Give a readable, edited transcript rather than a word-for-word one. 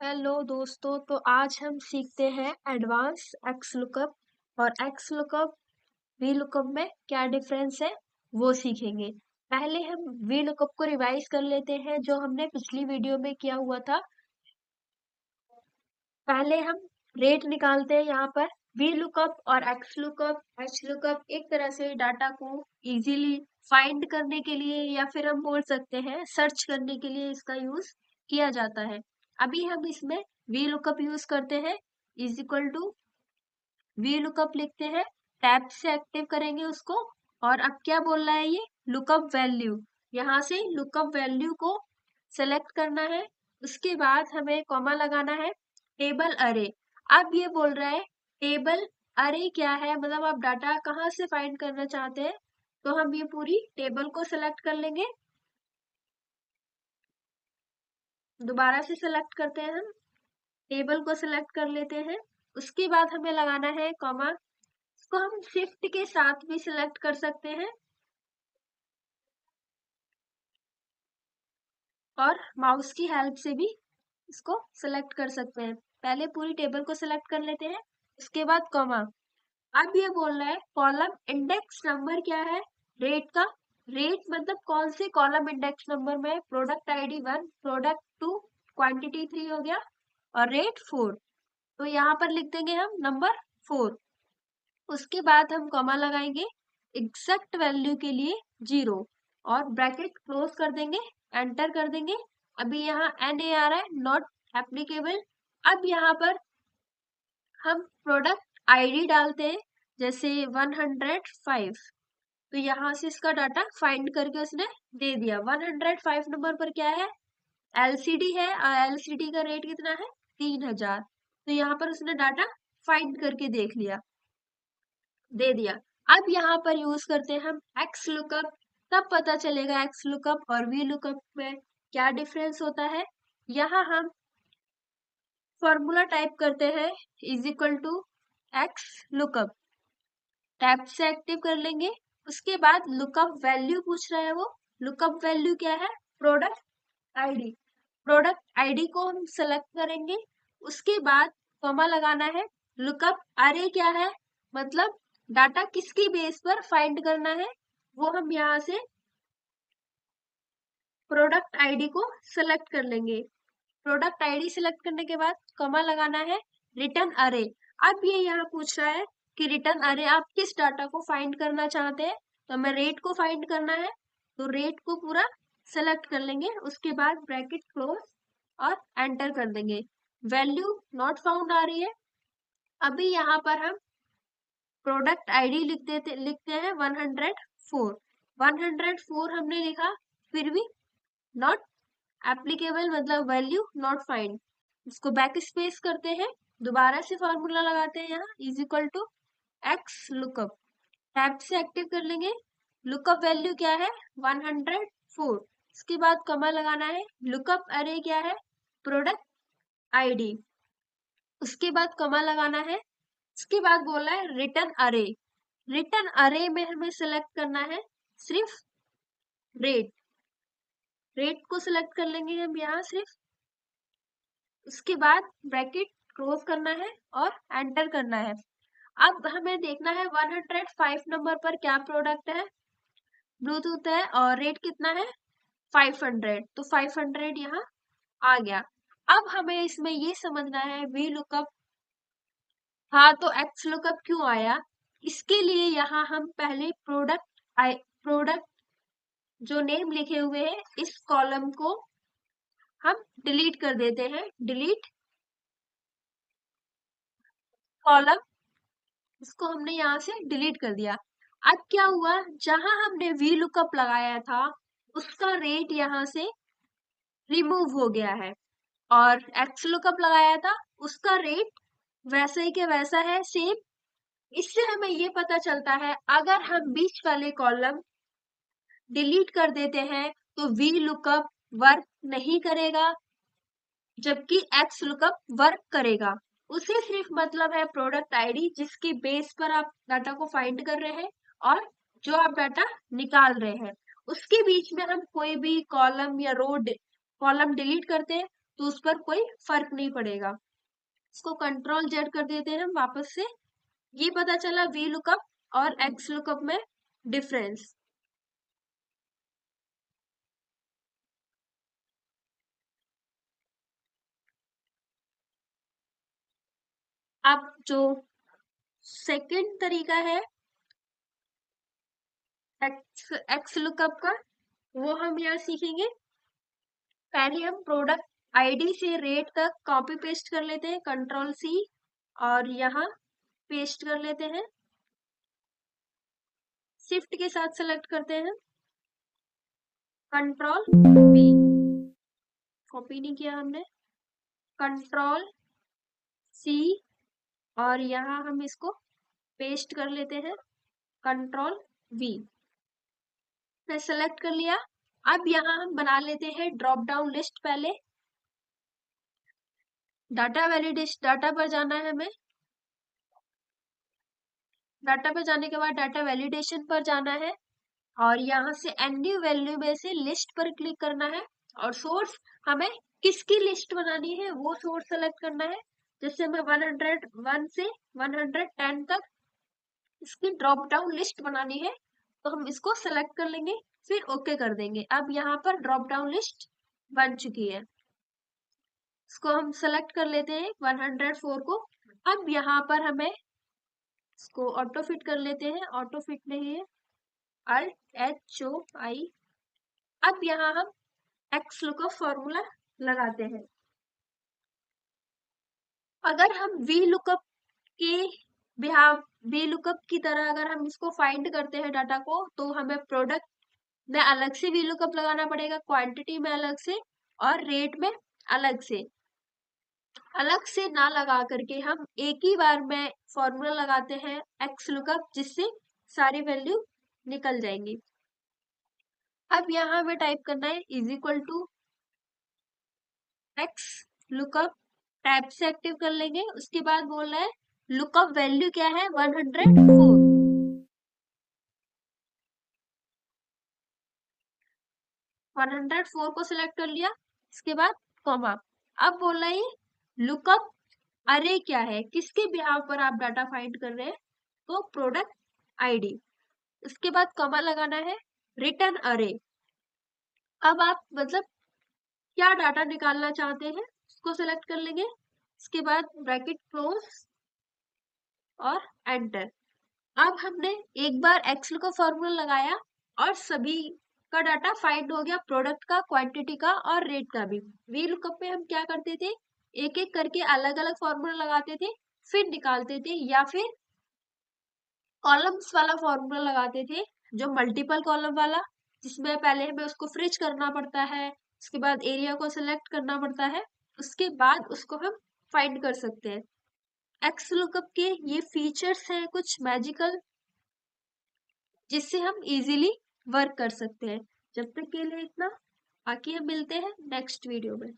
Hello दोस्तों, तो आज हम सीखते हैं एडवांस एक्स लुकअप और एक्स लुकअप वी लुकअप में क्या डिफरेंस है वो सीखेंगे। पहले हम वी लुकअप को रिवाइज कर लेते हैं जो हमने पिछली वीडियो में किया हुआ था। पहले हम रेट निकालते हैं यहाँ पर। वी लुकअप और एक्स लुकअप एच लुकअप एक तरह से डाटा को इजीली फाइंड करने के लिए या फिर हम बोल सकते हैं सर्च करने के लिए इसका यूज किया जाता है। अभी हम इसमें वी लुकअप यूज करते हैं। Is equal to V lookup लिखते हैं, टैब से एक्टिव करेंगे उसको। और अब क्या बोल रहा है ये लुकअप वैल्यू, यहाँ से लुकअप वैल्यू को सेलेक्ट करना है। उसके बाद हमें कॉमा लगाना है टेबल अरे। अब ये बोल रहा है टेबल अरे क्या है, मतलब आप डाटा कहाँ से फाइंड करना चाहते हैं। तो हम ये पूरी टेबल को सेलेक्ट कर लेंगे, दोबारा से सेलेक्ट करते हैं, हम टेबल को सेलेक्ट कर लेते हैं। उसके बाद हमें लगाना है कॉमा, इसको हम शिफ्ट के साथ भी सिलेक्ट कर सकते हैं और माउस की हेल्प से भी इसको सिलेक्ट कर सकते हैं। पहले पूरी टेबल को सिलेक्ट कर लेते हैं, उसके बाद कॉमा। अब ये बोल रहा है कॉलम इंडेक्स नंबर क्या है, रेट का। रेट मतलब कौन से कॉलम इंडेक्स नंबर में, प्रोडक्ट आईडी 1, प्रोडक्ट 2, क्वांटिटी 3 हो गया और रेट 4। तो यहाँ पर लिख देंगे हम नंबर 4। उसके बाद हम कॉमा लगाएंगे एग्जैक्ट वैल्यू के लिए 0 और ब्रैकेट क्लोज कर देंगे, एंटर कर देंगे। अभी यहाँ NA आ रहा है, नॉट एप्लीकेबल। अब यहाँ पर हम प्रोडक्ट आईडी डालते हैं, जैसे 105। तो यहाँ से इसका डाटा फाइंड करके उसने दे दिया। 105 नंबर पर क्या है, LCD है और LCD का रेट कितना है 3000। तो यहाँ पर उसने डाटा फाइंड करके देख लिया, दे दिया। अब यहाँ पर यूज करते हैं हम एक्स लुकअप। तब पता चलेगा एक्स लुकअप और वी लुकअप में क्या डिफरेंस होता है। यहाँ हम फॉर्मूला टाइप करते हैं is equal to X lookup, tab से एक्टिव कर लेंगे। उसके बाद लुकअप वैल्यू पूछ रहा है, वो लुकअप वैल्यू क्या है, प्रोडक्ट आईडी। प्रोडक्ट आईडी को हम सेलेक्ट करेंगे। उसके बाद कॉमा लगाना है, लुकअप अरे क्या है, मतलब डाटा किसकी बेस पर फाइंड करना है, वो हम यहाँ से प्रोडक्ट आईडी को सेलेक्ट कर लेंगे। प्रोडक्ट आईडी सेलेक्ट करने के बाद कॉमा लगाना है रिटर्न अरे। अब ये यहाँ पूछ रहा है कि रिटर्न अरे आप किस डाटा को फाइंड करना चाहते हैं। तो हमें रेट को फाइंड करना है, तो रेट को पूरा सेलेक्ट कर लेंगे। उसके बाद ब्रैकेट क्लोज और एंटर कर देंगे। वैल्यू नॉट फाउंड आ रही है। अभी यहाँ पर हम प्रोडक्ट आईडी लिखते हैं 104। 104 हमने लिखा, फिर भी नॉट एप्लीकेबल, मतलब वैल्यू नॉट फाइंड। इसको बैक स्पेस करते हैं, दोबारा से फॉर्मूला लगाते हैं, यहाँ is equal to X lookup, tab से एक्टिव कर लेंगे। लुकअप वैल्यू क्या है 104। इसके बाद कॉमा लगाना है, लुकअप अरे क्या है, प्रोडक्ट आईडी। उसके बाद कॉमा लगाना है। उसके बाद बोला है रिटर्न अरे। रिटर्न अरे में हमें सेलेक्ट करना है सिर्फ रेट। रेट को सिलेक्ट कर लेंगे हम यहाँ सिर्फ। उसके बाद ब्रैकेट क्लोज करना है और एंटर करना है। अब हमें देखना है 105 नंबर पर क्या प्रोडक्ट है, ब्लूटूथ है और रेट कितना है 500। तो 500 यहाँ आ गया। अब हमें इसमें ये समझना है वी लुकअप हाँ तो एक्स लुकअप क्यों आया। इसके लिए यहाँ हम पहले प्रोडक्ट जो नेम लिखे हुए हैं इस कॉलम को हम डिलीट कर देते हैं, डिलीट कॉलम, इसको हमने यहाँ से डिलीट कर दिया। अब क्या हुआ, जहां हमने वी लुकअप लगाया था उसका रेट यहाँ से रिमूव हो गया है और एक्स लुकअप लगाया था उसका रेट वैसा ही के वैसा है, सेम। इससे हमें ये पता चलता है अगर हम बीच वाले कॉलम डिलीट कर देते हैं तो वी लुकअप वर्क नहीं करेगा, जबकि एक्स लुकअप वर्क करेगा। उसे सिर्फ मतलब है प्रोडक्ट आईडी जिसके बेस पर आप डाटा को फाइंड कर रहे हैं और जो आप डाटा निकाल रहे हैं, उसके बीच में हम कोई भी कॉलम या रो कॉलम डिलीट करते हैं तो उस पर कोई फर्क नहीं पड़ेगा। इसको कंट्रोल जेड कर देते हैं हम वापस से। ये पता चला वी लुकअप और एक्स लुकअप में डिफरेंस। अब जो सेकंड तरीका है एक्स लुकअप का, वो हम यहाँ सीखेंगे। पहले हम प्रोडक्ट आईडी से रेट तक कॉपी पेस्ट कर लेते हैं, कंट्रोल सी, और यहाँ पेस्ट कर लेते हैं। शिफ्ट के साथ सेलेक्ट करते हैं, कंट्रोल वी, कॉपी नहीं किया हमने, कंट्रोल सी, और यहाँ हम इसको पेस्ट कर लेते हैं, कंट्रोल वी। फिर सेलेक्ट कर लिया। अब यहाँ हम बना लेते हैं ड्रॉप डाउन लिस्ट। पहले डाटा वैलिडेशन, डाटा पर जाना है हमें। डाटा पर जाने के बाद डाटा वैलिडेशन पर जाना है, और यहाँ से एनी वैल्यू में से लिस्ट पर क्लिक करना है, और सोर्स हमें किसकी लिस्ट बनानी है वो सोर्स सेलेक्ट करना है। जैसे हमें 101 से 110 तक इसकी ड्रॉप डाउन लिस्ट बनानी है, तो हम इसको सेलेक्ट कर लेंगे, फिर ओके कर देंगे। अब यहाँ पर ड्रॉप डाउन लिस्ट बन चुकी है। इसको हम सेलेक्ट कर लेते हैं 104 को। अब यहाँ पर हमें इसको ऑटो फिट कर लेते हैं, ऑटो फिट नहीं है, ALT-HOI। अब यहाँ हम एक्स लुकअप फॉर्मूला लगाते हैं। अगर हम वी लुकअप के बिहाव वी लुकअप की तरह अगर हम इसको फाइंड करते हैं डाटा को, तो हमें प्रोडक्ट में अलग से वी लुकअप लगाना पड़ेगा, क्वांटिटी में अलग से, और रेट में अलग से। अलग से ना लगा करके हम एक ही बार में फॉर्मूला लगाते हैं एक्स लुकअप, जिससे सारी वैल्यू निकल जाएंगी। अब यहाँ हमें टाइप करना है is equal to X lookup, tab से एक्टिव कर लेंगे। उसके बाद बोल रहा है लुकअप वैल्यू क्या है, 104। 104 को सिलेक्ट कर लिया। इसके बाद कॉमा। अब बोल रहा है लुकअप अरे क्या है, किसके बिहाव पर आप डाटा फाइंड कर रहे हैं, तो प्रोडक्ट आईडी। इसके बाद कॉमा लगाना है, रिटर्न अरे। अब आप मतलब क्या डाटा निकालना चाहते हैं उसको सेलेक्ट कर लेंगे। इसके बाद ब्रैकेट क्लोज और एंटर। अब हमने एक बार एक्सेल का फॉर्मूला लगाया और सभी का डाटा फाइंड हो गया, प्रोडक्ट का, क्वांटिटी का और रेट का भी। वी लुकअप में हम क्या करते थे, एक एक करके अलग अलग फॉर्मूला लगाते थे, फिर निकालते थे, या फिर कॉलम्स वाला फॉर्मूला लगाते थे, जो मल्टीपल कॉलम वाला, जिसमें पहले हमें उसको फ्रिज करना पड़ता है, उसके बाद एरिया को सिलेक्ट करना पड़ता है, उसके बाद उसको हम फाइंड कर सकते हैं। एक्स लुकअप के ये फीचर्स हैं कुछ मैजिकल, जिससे हम इजीली वर्क कर सकते हैं। जब तक के लिए इतना, बाकी हम मिलते हैं नेक्स्ट वीडियो में।